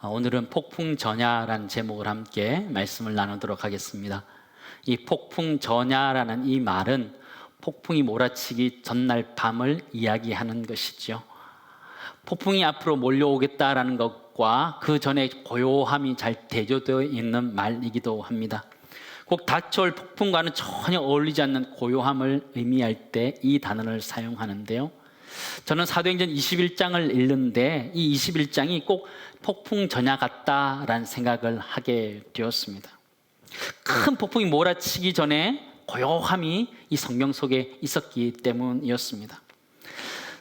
오늘은 폭풍전야라는 제목을 함께 말씀을 나누도록 하겠습니다. 이 폭풍전야라는 이 말은 폭풍이 몰아치기 전날 밤을 이야기하는 것이죠. 폭풍이 앞으로 몰려오겠다라는 것과 그 전에 고요함이 잘 대조되어 있는 말이기도 합니다. 꼭 닥쳐올 폭풍과는 전혀 어울리지 않는 고요함을 의미할 때 이 단어를 사용하는데요. 저는 사도행전 21장을 읽는데 이 21장이 꼭 폭풍전야 같다라는 생각을 하게 되었습니다. 큰 폭풍이 몰아치기 전에 고요함이 이 성경 속에 있었기 때문이었습니다.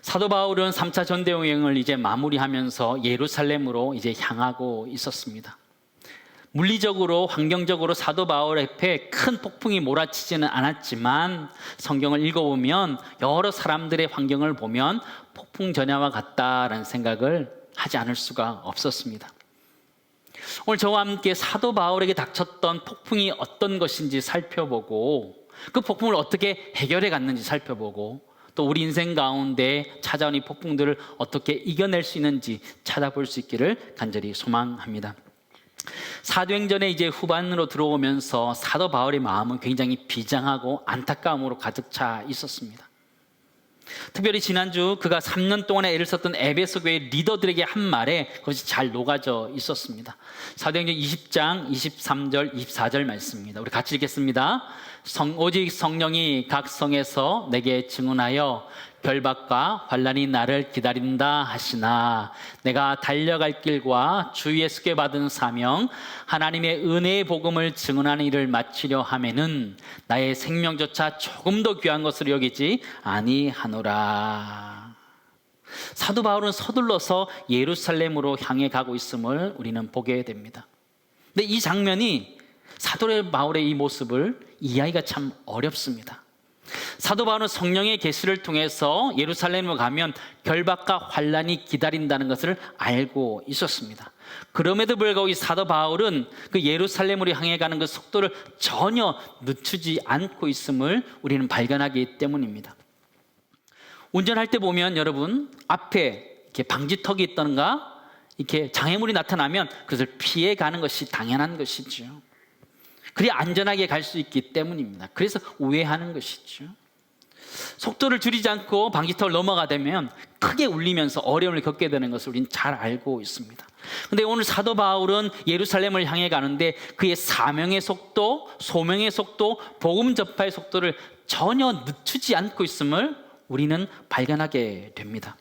사도 바울은 3차 전대여행을 이제 마무리하면서 예루살렘으로 이제 향하고 있었습니다. 물리적으로, 환경적으로 사도 바울 앞에 큰 폭풍이 몰아치지는 않았지만 성경을 읽어보면 여러 사람들의 환경을 보면 폭풍전야와 같다라는 생각을 하지 않을 수가 없었습니다. 오늘 저와 함께 사도 바울에게 닥쳤던 폭풍이 어떤 것인지 살펴보고 그 폭풍을 어떻게 해결해 갔는지 살펴보고 또 우리 인생 가운데 찾아온 이 폭풍들을 어떻게 이겨낼 수 있는지 찾아볼 수 있기를 간절히 소망합니다. 사도행전의 이제 후반으로 들어오면서 사도 바울의 마음은 굉장히 비장하고 안타까움으로 가득 차 있었습니다. 특별히 지난주 그가 3년 동안에 애를 썼던 에베소 교회 리더들에게 한 말에 그것이 잘 녹아져 있었습니다. 사도행전 20장 23절 24절 말씀입니다. 우리 같이 읽겠습니다. 오직 성령이 각 성에서 내게 증언하여 결박과 환난이 나를 기다린다 하시나 내가 달려갈 길과 주 예수께 받은 사명 하나님의 은혜의 복음을 증언하는 일을 마치려 하면은 나의 생명조차 조금 더 귀한 것으로 여기지 아니하노라. 사도 바울은 서둘러서 예루살렘으로 향해 가고 있음을 우리는 보게 됩니다. 근데 이 장면이 사도 바울의 이 모습을 이해하기가 참 어렵습니다. 사도 바울은 성령의 계시를 통해서 예루살렘으로 가면 결박과 환난이 기다린다는 것을 알고 있었습니다. 그럼에도 불구하고 이 사도 바울은 그 예루살렘으로 향해 가는 그 속도를 전혀 늦추지 않고 있음을 우리는 발견하기 때문입니다. 운전할 때 보면 여러분 앞에 이렇게 방지턱이 있던가 이렇게 장애물이 나타나면 그것을 피해 가는 것이 당연한 것이죠. 그래야 안전하게 갈 수 있기 때문입니다. 그래서 우회하는 것이죠. 속도를 줄이지 않고 방지턱을 넘어가게 되면 크게 울리면서 어려움을 겪게 되는 것을 우리는 잘 알고 있습니다. 그런데 오늘 사도 바울은 예루살렘을 향해 가는데 그의 사명의 속도, 소명의 속도, 복음 전파의 속도를 전혀 늦추지 않고 있음을 우리는 발견하게 됩니다.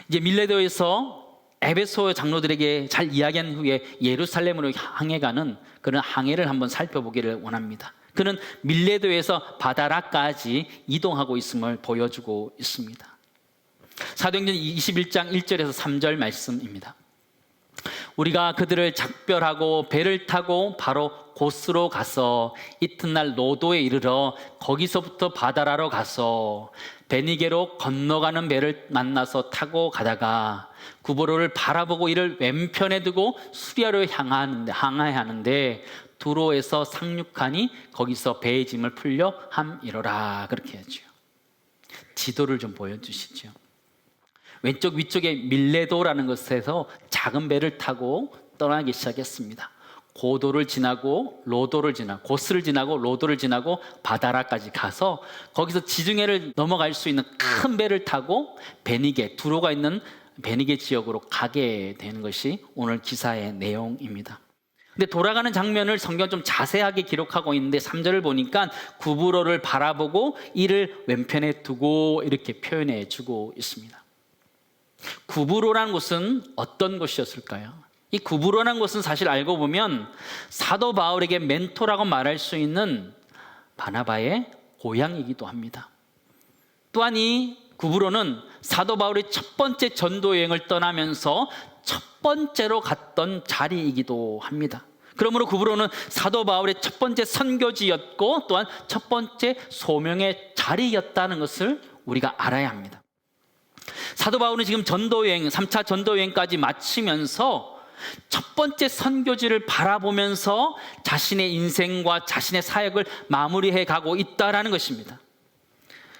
이제 밀레도에서 에베소 장로들에게 잘 이야기한 후에 예루살렘으로 향해 가는 그런 항해를 한번 살펴보기를 원합니다. 그는 밀레도에서 바다라까지 이동하고 있음을 보여주고 있습니다. 사도행전 21장 1절에서 3절 말씀입니다. 우리가 그들을 작별하고 배를 타고 바로 고스로 가서 이튿날 로도에 이르러 거기서부터 바다라로 가서 베니게로 건너가는 배를 만나서 타고 가다가 구브로를 바라보고 이를 왼편에 두고 수리아로 항하야 하는데 두로에서 상륙하니 거기서 배의 짐을 풀려 함이로라. 그렇게 하죠. 지도를 좀 보여주시죠. 왼쪽 위쪽에 밀레도라는 곳에서 작은 배를 타고 떠나기 시작했습니다. 고도를 지나고 로도를 지나고 고스를 지나고 로도를 지나고 바다라까지 가서 거기서 지중해를 넘어갈 수 있는 큰 배를 타고 베니게, 두로가 있는 베니게 지역으로 가게 되는 것이 오늘 기사의 내용입니다. 근데 돌아가는 장면을 성경 좀 자세하게 기록하고 있는데 3절을 보니까 구브로를 바라보고 이를 왼편에 두고 이렇게 표현해 주고 있습니다. 구브로라는 곳은 어떤 곳이었을까요? 이 구브로라는 곳은 사실 알고 보면 사도 바울에게 멘토라고 말할 수 있는 바나바의 고향이기도 합니다. 또한 이 구브로는 사도 바울의 첫 번째 전도 여행을 떠나면서 첫 번째로 갔던 자리이기도 합니다. 그러므로 구브로는 사도 바울의 첫 번째 선교지였고 또한 첫 번째 소명의 자리였다는 것을 우리가 알아야 합니다. 사도 바울은 지금 전도여행, 3차 전도여행까지 마치면서 첫 번째 선교지를 바라보면서 자신의 인생과 자신의 사역을 마무리해 가고 있다는 것입니다.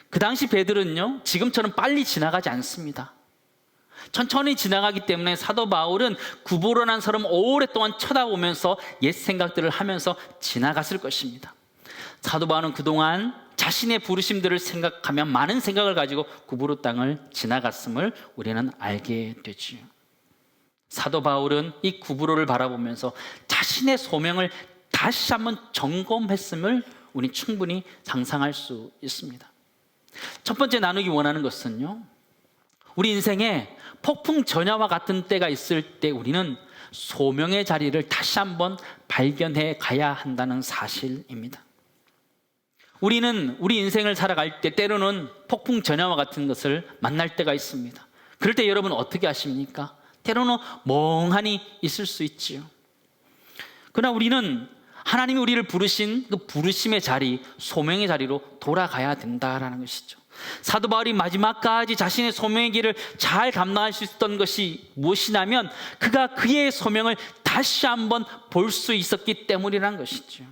그 당시 배들은요, 지금처럼 빨리 지나가지 않습니다. 천천히 지나가기 때문에 사도 바울은 구부로 난 사람 오랫동안 쳐다보면서 옛 생각들을 하면서 지나갔을 것입니다. 사도 바울은 그동안 자신의 부르심들을 생각하며 많은 생각을 가지고 구부로 땅을 지나갔음을 우리는 알게 되지요. 사도 바울은 이 구부로를 바라보면서 자신의 소명을 다시 한번 점검했음을 우리 충분히 상상할 수 있습니다. 첫 번째 나누기 원하는 것은요, 우리 인생에 폭풍 전야와 같은 때가 있을 때 우리는 소명의 자리를 다시 한번 발견해 가야 한다는 사실입니다. 우리는 우리 인생을 살아갈 때 때로는 폭풍 전야와 같은 것을 만날 때가 있습니다. 그럴 때 여러분 어떻게 하십니까? 때로는 멍하니 있을 수 있지요. 그러나 우리는 하나님이 우리를 부르신 그 부르심의 자리, 소명의 자리로 돌아가야 된다라는 것이죠. 사도 바울이 마지막까지 자신의 소명의 길을 잘 감당할 수 있었던 것이 무엇이냐면 그가 그의 소명을 다시 한번 볼 수 있었기 때문이라는 것이죠.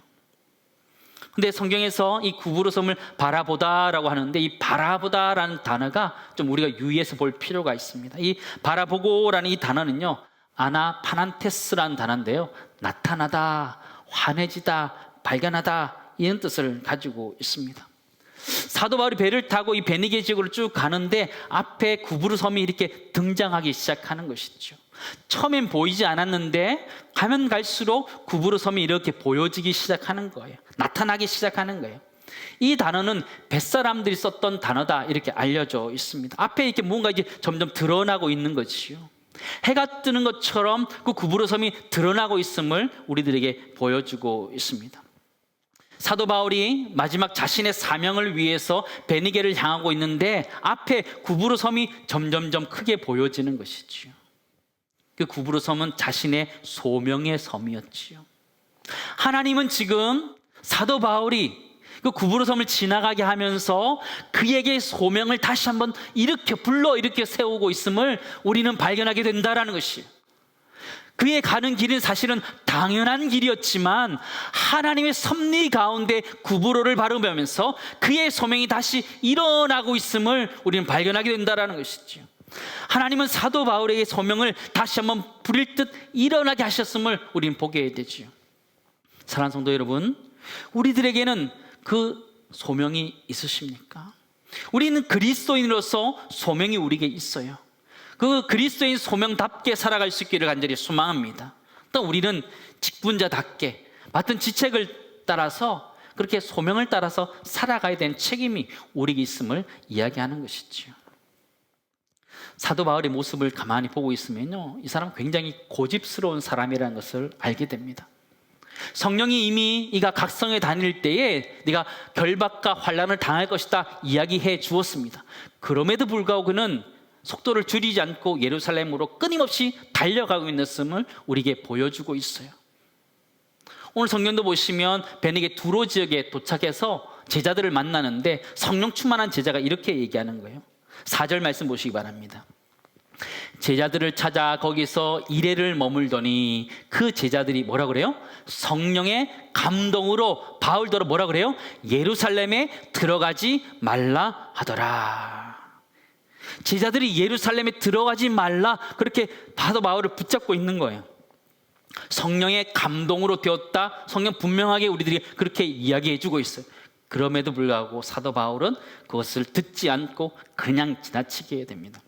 근데 성경에서 이 구부로 섬을 바라보다라고 하는데 이 바라보다라는 단어가 좀 우리가 유의해서 볼 필요가 있습니다. 이 바라보고라는 이 단어는요, 아나파난테스라는 단어인데요, 나타나다, 환해지다, 발견하다 이런 뜻을 가지고 있습니다. 사도 바울이 배를 타고 이 베니게 지역으로 쭉 가는데 앞에 구부로 섬이 이렇게 등장하기 시작하는 것이죠. 처음엔 보이지 않았는데 가면 갈수록 구부로 섬이 이렇게 보여지기 시작하는 거예요. 나타나기 시작하는 거예요. 이 단어는 벳사람들이 썼던 단어다 이렇게 알려져 있습니다. 앞에 이렇게 뭔가 이제 점점 드러나고 있는 거지요. 해가 뜨는 것처럼 그 구부로 섬이 드러나고 있음을 우리들에게 보여주고 있습니다. 사도 바울이 마지막 자신의 사명을 위해서 베니게를 향하고 있는데 앞에 구부로 섬이 점점점 크게 보여지는 것이지요. 그 구부로 섬은 자신의 소명의 섬이었지요. 하나님은 지금 사도 바울이 그 구부로 섬을 지나가게 하면서 그에게 소명을 다시 한번 일으켜 세우고 있음을 우리는 발견하게 된다라는 것이에요. 그의 가는 길은 사실은 당연한 길이었지만 하나님의 섭리 가운데 구부로를 바라보면서 그의 소명이 다시 일어나고 있음을 우리는 발견하게 된다라는 것이죠. 하나님은 사도 바울에게 소명을 다시 한번 부릴 듯 일어나게 하셨음을 우리는 보게 되죠. 사랑하는 성도 여러분, 우리들에게는 그 소명이 있으십니까? 우리는 그리스도인으로서 소명이 우리에게 있어요. 그 그리스도인 소명답게 살아갈 수 있기를 간절히 소망합니다. 또 우리는 직분자답게 맡은 지책을 따라서 그렇게 소명을 따라서 살아가야 되는 책임이 우리에게 있음을 이야기하는 것이지요. 사도 바울의 모습을 가만히 보고 있으면요, 이 사람은 굉장히 고집스러운 사람이라는 것을 알게 됩니다. 성령이 이미 이가 각성에 다닐 때에 네가 결박과 환난을 당할 것이다 이야기해 주었습니다. 그럼에도 불구하고 그는 속도를 줄이지 않고 예루살렘으로 끊임없이 달려가고 있음을 우리에게 보여주고 있어요. 오늘 성경도 보시면 베니게 두로 지역에 도착해서 제자들을 만나는데 성령 충만한 제자가 이렇게 얘기하는 거예요. 4절 말씀 보시기 바랍니다. 제자들을 찾아 거기서 이레를 머물더니 그 제자들이 뭐라 그래요? 성령의 감동으로 바울더러 뭐라 그래요? 예루살렘에 들어가지 말라 하더라. 제자들이 예루살렘에 들어가지 말라 그렇게 사도 바울을 붙잡고 있는 거예요. 성령의 감동으로 되었다. 성령 분명하게 우리들이 그렇게 이야기해 주고 있어요. 그럼에도 불구하고 사도 바울은 그것을 듣지 않고 그냥 지나치게 됩니다.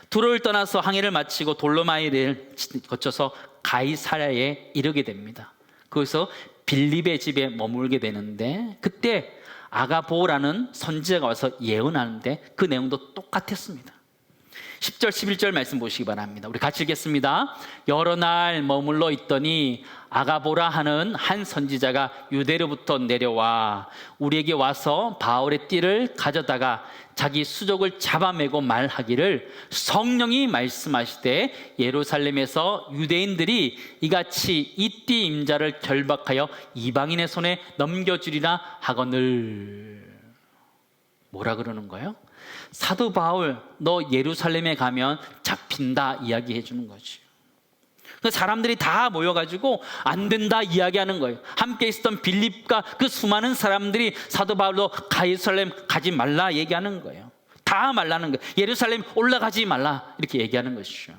두로를 떠나서 항해를 마치고 돌로마이를 거쳐서 가이사랴에 이르게 됩니다. 거기서 빌립의 집에 머물게 되는데 그때 아가보라는 선지자가 와서 예언하는데 그 내용도 똑같았습니다. 10절 11절 말씀 보시기 바랍니다. 우리 같이 읽겠습니다. 여러 날 머물러 있더니 아가보라 하는 한 선지자가 유대로부터 내려와 우리에게 와서 바울의 띠를 가져다가 자기 수족을 잡아매고 말하기를 성령이 말씀하시되 예루살렘에서 유대인들이 이같이 이 띠 임자를 결박하여 이방인의 손에 넘겨주리라 하거늘. 뭐라 그러는 거예요? 사도 바울 너 예루살렘에 가면 잡힌다 이야기해 주는 거죠. 사람들이 다 모여가지고 안 된다 이야기하는 거예요. 함께 있었던 빌립과 그 수많은 사람들이 사도 바울도 가이사렘 가지 말라 얘기하는 거예요. 다 말라는 거예요. 예루살렘 올라가지 말라 이렇게 얘기하는 것이죠.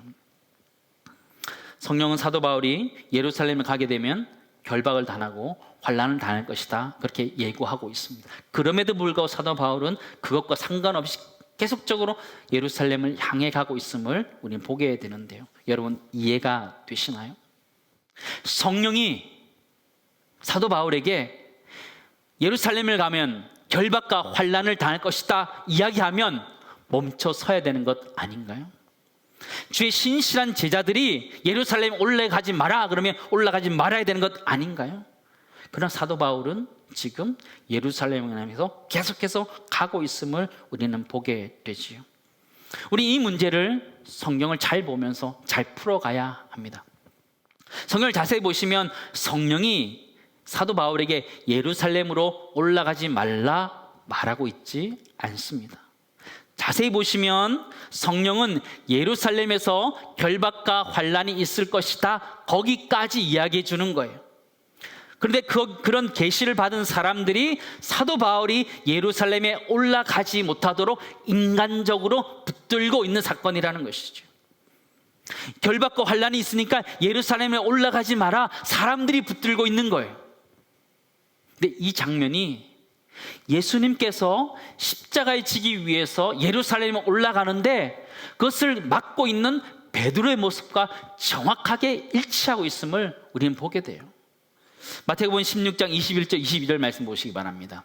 성령은 사도 바울이 예루살렘에 가게 되면 결박을 당하고 환난을 당할 것이다 그렇게 예고하고 있습니다. 그럼에도 불구하고 사도 바울은 그것과 상관없이 계속적으로 예루살렘을 향해 가고 있음을 우리는 보게 되는데요. 여러분 이해가 되시나요? 성령이 사도 바울에게 예루살렘을 가면 결박과 환난을 당할 것이다 이야기하면 멈춰 서야 되는 것 아닌가요? 주의 신실한 제자들이 예루살렘 올라가지 마라 그러면 올라가지 말아야 되는 것 아닌가요? 그러나 사도 바울은 지금 예루살렘을 향해서 계속해서 가고 있음을 우리는 보게 되지요. 우리 이 문제를 성경을 잘 보면서 잘 풀어가야 합니다. 성경을 자세히 보시면 성령이 사도 바울에게 예루살렘으로 올라가지 말라 말하고 있지 않습니다. 자세히 보시면 성령은 예루살렘에서 결박과 환난이 있을 것이다 거기까지 이야기해 주는 거예요. 그런데 그런 계시를 받은 사람들이 사도 바울이 예루살렘에 올라가지 못하도록 인간적으로 붙들고 있는 사건이라는 것이죠. 결박과 환난이 있으니까 예루살렘에 올라가지 마라 사람들이 붙들고 있는 거예요. 근데 이 장면이 예수님께서 십자가에 지기 위해서 예루살렘에 올라가는데 그것을 막고 있는 베드로의 모습과 정확하게 일치하고 있음을 우리는 보게 돼요. 마태복음 16장 21절 22절 말씀 보시기 바랍니다.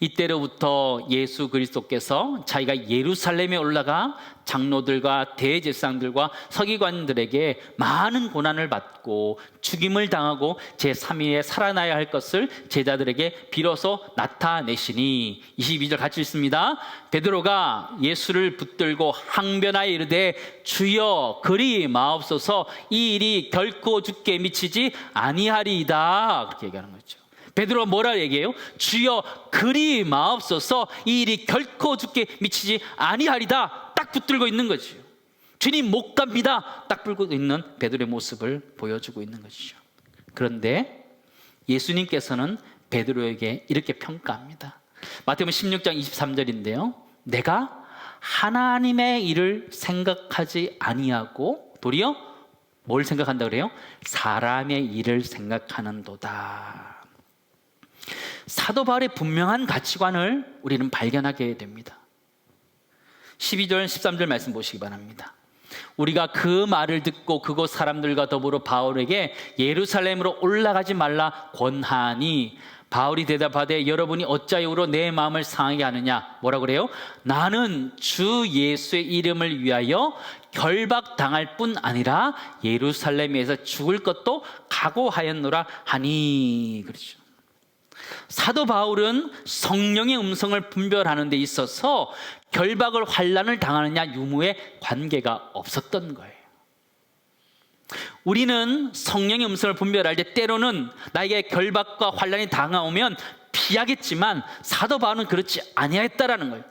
이때로부터 예수 그리스도께서 자기가 예루살렘에 올라가 장로들과 대제사장들과 서기관들에게 많은 고난을 받고 죽임을 당하고 제3일에 살아나야 할 것을 제자들에게 비로소 나타내시니 22절 같이 읽습니다. 베드로가 예수를 붙들고 항변하여 이르되 주여 그리 마옵소서 이 일이 결코 주께 미치지 아니하리이다 그렇게 얘기하는 거죠. 베드로가 뭐라 얘기해요? 주여 그리 마옵소서 이 일이 결코 주께 미치지 아니하리다 딱 붙들고 있는 거죠. 주님 못 갑니다 딱 붙들고 있는 베드로의 모습을 보여주고 있는 것이죠. 그런데 예수님께서는 베드로에게 이렇게 평가합니다. 마태복음 16장 23절인데요 내가 하나님의 일을 생각하지 아니하고 도리어 뭘 생각한다 그래요? 사람의 일을 생각하는도다. 사도 바울의 분명한 가치관을 우리는 발견하게 됩니다. 12절 13절 말씀 보시기 바랍니다. 우리가 그 말을 듣고 그곳 사람들과 더불어 바울에게 예루살렘으로 올라가지 말라 권하니 바울이 대답하되 여러분이 어찌하여 내 마음을 상하게 하느냐 뭐라고 그래요? 나는 주 예수의 이름을 위하여 결박당할 뿐 아니라 예루살렘에서 죽을 것도 각오하였노라 하니 그렇죠. 사도 바울은 성령의 음성을 분별하는 데 있어서 결박을 환난을 당하느냐 유무에 관계가 없었던 거예요. 우리는 성령의 음성을 분별할 때 때로는 나에게 결박과 환난이 다가오면 피하겠지만 사도 바울은 그렇지 아니했다라는 거예요.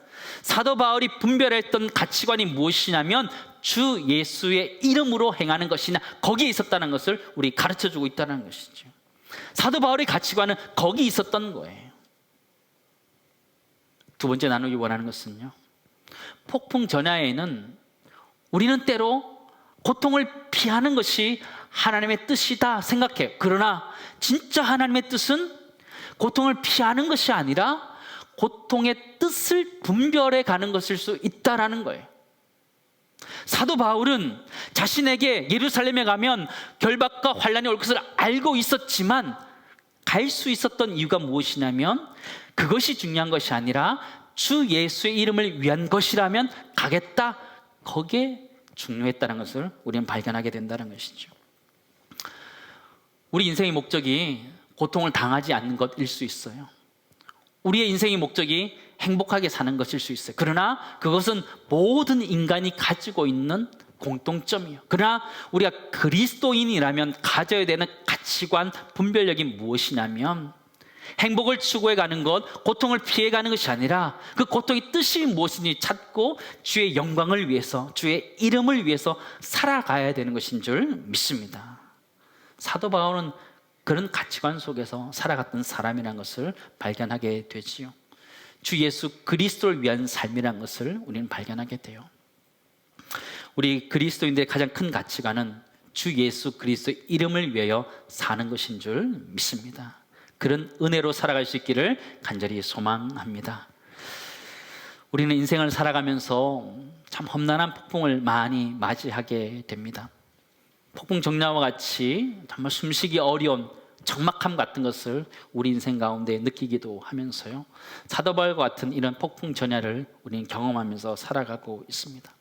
사도 바울이 분별했던 가치관이 무엇이냐면 주 예수의 이름으로 행하는 것이냐 거기에 있었다는 것을 우리 가르쳐주고 있다는 것이죠. 사도 바울의 가치관은 거기 있었던 거예요. 두 번째 나누기 원하는 것은요 폭풍 전야에는 우리는 때로 고통을 피하는 것이 하나님의 뜻이다 생각해요. 그러나 진짜 하나님의 뜻은 고통을 피하는 것이 아니라 고통의 뜻을 분별해 가는 것일 수 있다라는 거예요. 사도 바울은 자신에게 예루살렘에 가면 결박과 환난이 올 것을 알고 있었지만 갈 수 있었던 이유가 무엇이냐면 그것이 중요한 것이 아니라 주 예수의 이름을 위한 것이라면 가겠다 거기에 중요했다는 것을 우리는 발견하게 된다는 것이죠. 우리 인생의 목적이 고통을 당하지 않는 것일 수 있어요. 우리의 인생의 목적이 행복하게 사는 것일 수 있어요. 그러나 그것은 모든 인간이 가지고 있는 공통점이에요. 그러나 우리가 그리스도인이라면 가져야 되는 가치관, 분별력이 무엇이냐면 행복을 추구해 가는 것, 고통을 피해 가는 것이 아니라 그 고통의 뜻이 무엇인지 찾고 주의 영광을 위해서, 주의 이름을 위해서 살아가야 되는 것인 줄 믿습니다. 사도 바울은 그런 가치관 속에서 살아갔던 사람이라는 것을 발견하게 되지요. 주 예수 그리스도를 위한 삶이라는 것을 우리는 발견하게 돼요. 우리 그리스도인들의 가장 큰 가치관은 주 예수 그리스도의 이름을 위하여 사는 것인 줄 믿습니다. 그런 은혜로 살아갈 수 있기를 간절히 소망합니다. 우리는 인생을 살아가면서 참 험난한 폭풍을 많이 맞이하게 됩니다. 폭풍 정야와 같이 정말 숨쉬기 어려운 적막함 같은 것을 우리 인생 가운데 느끼기도 하면서요, 사도 바울과 같은 이런 폭풍 전야를 우리는 경험하면서 살아가고 있습니다.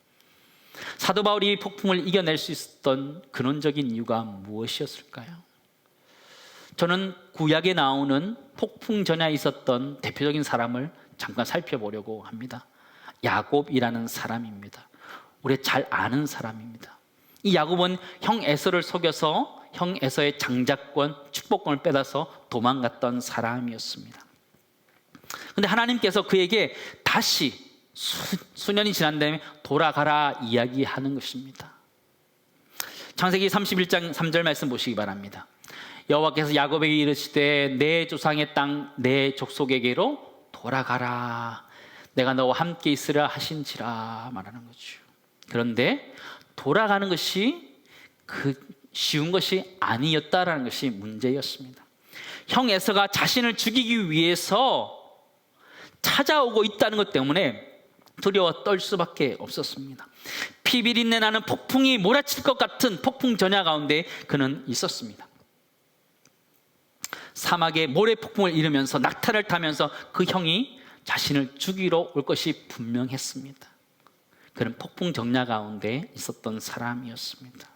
사도 바울이 폭풍을 이겨낼 수 있었던 근원적인 이유가 무엇이었을까요? 저는 구약에 나오는 폭풍 전야에 있었던 대표적인 사람을 잠깐 살펴보려고 합니다. 야곱이라는 사람입니다. 우리 잘 아는 사람입니다. 이 야곱은 형 에서를 속여서 형 에서의 장자권, 축복권을 빼앗아서 도망갔던 사람이었습니다. 그런데 하나님께서 그에게 다시 수년이 지난 다음에 돌아가라 이야기하는 것입니다. 창세기 31장 3절 말씀 보시기 바랍니다. 여호와께서 야곱에게 이르시되 내 조상의 땅 내 족속에게로 돌아가라. 내가 너와 함께 있으라 하신지라 말하는 거죠. 그런데 돌아가는 것이 쉬운 것이 아니었다라는 것이 문제였습니다. 형 에서가 자신을 죽이기 위해서 찾아오고 있다는 것 때문에 두려워 떨 수밖에 없었습니다. 피비린내 나는 폭풍이 몰아칠 것 같은 폭풍 전야 가운데 그는 있었습니다. 사막에 모래폭풍을 일으면서 낙타를 타면서 그 형이 자신을 죽이러 올 것이 분명했습니다. 그는 폭풍 정야 가운데 있었던 사람이었습니다.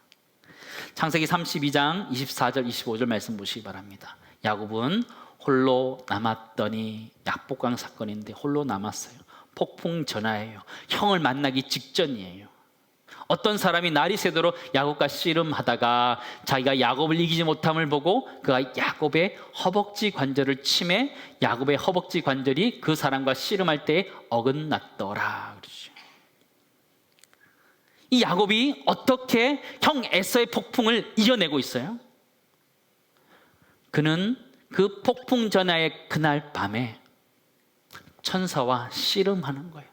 창세기 32장 24절 25절 말씀 보시기 바랍니다. 야곱은 홀로 남았더니, 약복강 사건인데 홀로 남았어요. 폭풍 전야예요. 형을 만나기 직전이에요. 어떤 사람이 날이 새도록 야곱과 씨름하다가 자기가 야곱을 이기지 못함을 보고 그가 야곱의 허벅지 관절을 치매 야곱의 허벅지 관절이 그 사람과 씨름할 때 어긋났더라 그러죠. 이 야곱이 어떻게 형 에서의 폭풍을 이겨내고 있어요? 그는 그 폭풍 전야의 그날 밤에 천사와 씨름하는 거예요.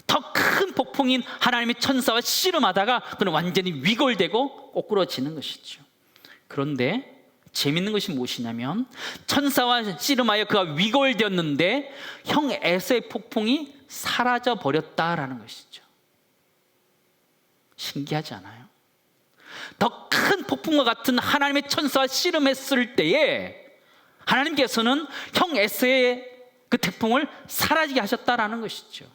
더 큰 폭풍인 하나님의 천사와 씨름하다가 그는 완전히 위골되고 꼬꾸러지는 것이죠. 그런데 재밌는 것이 무엇이냐면 천사와 씨름하여 그가 위골되었는데 형 에서의 폭풍이 사라져 버렸다라는 것이죠. 신기하지 않아요? 더 큰 폭풍과 같은 하나님의 천사와 씨름했을 때에 하나님께서는 형 에서의 그 태풍을 사라지게 하셨다라는 것이죠.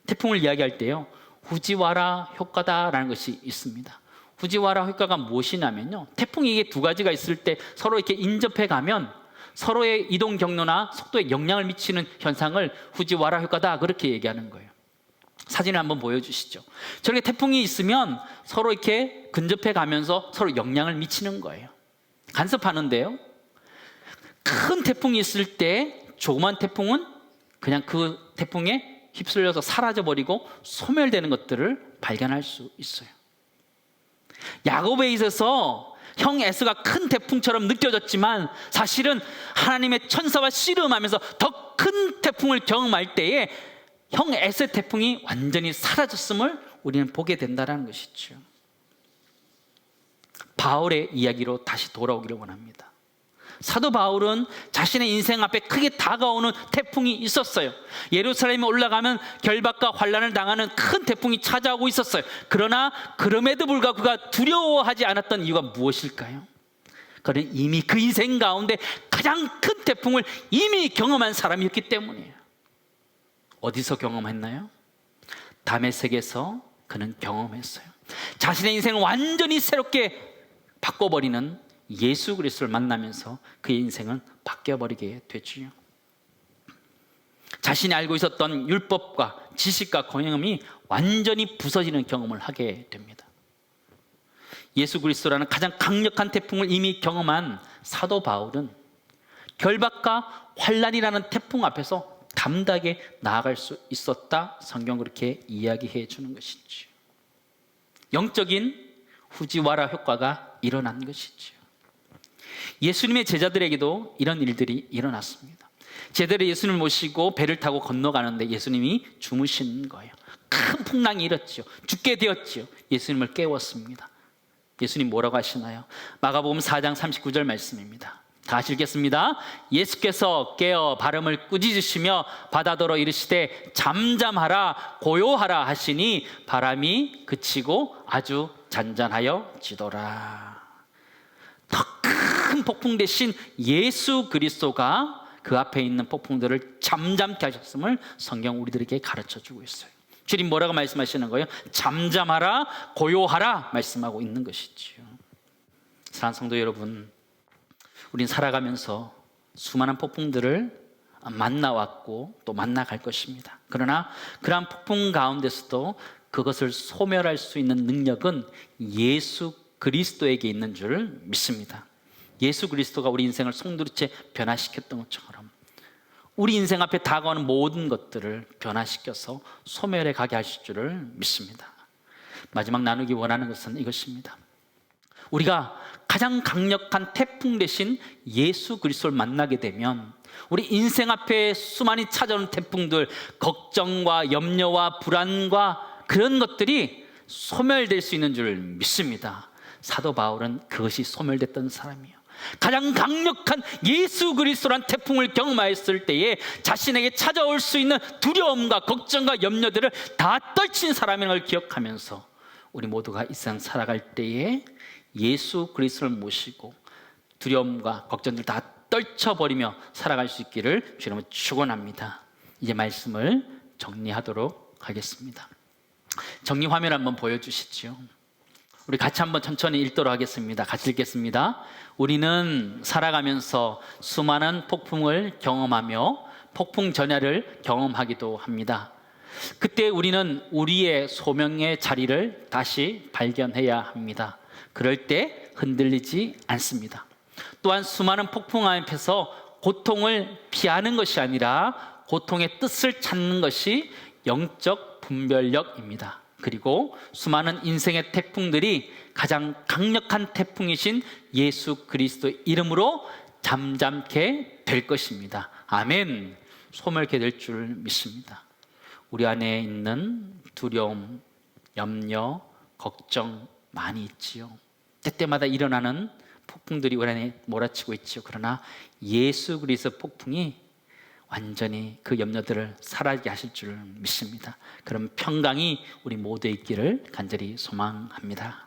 태풍을 이야기할 때요, 후지와라 효과다라는 것이 있습니다. 후지와라 효과가 무엇이냐면요, 태풍이 이게 두 가지가 있을 때 서로 이렇게 인접해 가면 서로의 이동 경로나 속도에 영향을 미치는 현상을 후지와라 효과다 그렇게 얘기하는 거예요. 사진을 한번 보여주시죠. 저렇게 태풍이 있으면 서로 이렇게 근접해 가면서 서로 영향을 미치는 거예요. 간섭하는데요, 큰 태풍이 있을 때 조그만 태풍은 그냥 그 태풍에 휩쓸려서 사라져버리고 소멸되는 것들을 발견할 수 있어요. 야곱에 있어서 형 에서가 큰 태풍처럼 느껴졌지만 사실은 하나님의 천사와 씨름하면서 더 큰 태풍을 경험할 때에 형 에서의 태풍이 완전히 사라졌음을 우리는 보게 된다는 것이죠. 바울의 이야기로 다시 돌아오기를 원합니다. 사도 바울은 자신의 인생 앞에 크게 다가오는 태풍이 있었어요. 예루살렘에 올라가면 결박과 환난을 당하는 큰 태풍이 찾아오고 있었어요. 그러나 그럼에도 불구하고 그가 두려워하지 않았던 이유가 무엇일까요? 그는 이미 그 인생 가운데 가장 큰 태풍을 이미 경험한 사람이었기 때문이에요. 어디서 경험했나요? 다메섹에서 그는 경험했어요. 자신의 인생을 완전히 새롭게 바꿔버리는 예수 그리스도를 만나면서 그의 인생은 바뀌어버리게 됐지요. 자신이 알고 있었던 율법과 지식과 경험이 완전히 부서지는 경험을 하게 됩니다. 예수 그리스도라는 가장 강력한 태풍을 이미 경험한 사도 바울은 결박과 환난이라는 태풍 앞에서 담대하게 나아갈 수 있었다. 성경 그렇게 이야기해 주는 것이죠. 영적인 후지와라 효과가 일어난 것이죠. 예수님의 제자들에게도 이런 일들이 일어났습니다. 제대로 예수님을 모시고 배를 타고 건너가는데 예수님이 주무신 거예요. 큰 풍랑이 일었죠. 죽게 되었죠. 예수님을 깨웠습니다. 예수님 뭐라고 하시나요? 마가복음 4장 39절 말씀입니다. 다 같이 읽겠습니다. 예수께서 깨어 발음을 꾸짖으시며 바다더러 이르시되 잠잠하라 고요하라 하시니 바람이 그치고 아주 잔잔하여 지더라. 더 큰 폭풍 대신 예수 그리스도가 그 앞에 있는 폭풍들을 잠잠케 하셨음을 성경 우리들에게 가르쳐주고 있어요. 주님 뭐라고 말씀하시는 거예요? 잠잠하라 고요하라 말씀하고 있는 것이지요. 사랑하는 성도 여러분, 우린 살아가면서 수많은 폭풍들을 만나왔고 또 만나갈 것입니다. 그러나 그러한 폭풍 가운데서도 그것을 소멸할 수 있는 능력은 예수 그리스도에게 있는 줄 믿습니다. 예수 그리스도가 우리 인생을 송두리째 변화시켰던 것처럼 우리 인생 앞에 다가오는 모든 것들을 변화시켜서 소멸해 가게 하실 줄을 믿습니다. 마지막 나누기 원하는 것은 이것입니다. 우리가 가장 강력한 태풍 대신 예수 그리스도를 만나게 되면 우리 인생 앞에 수많이 찾아오는 태풍들, 걱정과 염려와 불안과 그런 것들이 소멸될 수 있는 줄 믿습니다. 사도 바울은 그것이 소멸됐던 사람이에요. 가장 강력한 예수 그리스도란 태풍을 경험하였을 때에 자신에게 찾아올 수 있는 두려움과 걱정과 염려들을 다 떨친 사람인 걸 기억하면서 우리 모두가 이 세상 살아갈 때에 예수 그리스도를 모시고 두려움과 걱정들 다 떨쳐버리며 살아갈 수 있기를 주님은 축원합니다. 이제 말씀을 정리하도록 하겠습니다. 정리 화면 한번 보여주시죠. 우리 같이 한번 천천히 읽도록 하겠습니다. 같이 읽겠습니다. 우리는 살아가면서 수많은 폭풍을 경험하며 폭풍 전야를 경험하기도 합니다. 그때 우리는 우리의 소명의 자리를 다시 발견해야 합니다. 그럴 때 흔들리지 않습니다. 또한 수많은 폭풍 앞에서 고통을 피하는 것이 아니라 고통의 뜻을 찾는 것이 영적 분별력입니다. 그리고 수많은 인생의 태풍들이 가장 강력한 태풍이신 예수 그리스도의 이름으로 잠잠케 될 것입니다. 아멘. 소멸케 될 줄 믿습니다. 우리 안에 있는 두려움, 염려, 걱정 많이 있지요. 때때마다 일어나는 폭풍들이 우리 안에 몰아치고 있지요. 그러나 예수 그리스도 폭풍이 완전히 그 염려들을 사라지게 하실 줄 믿습니다. 그럼 평강이 우리 모두에 있기를 간절히 소망합니다.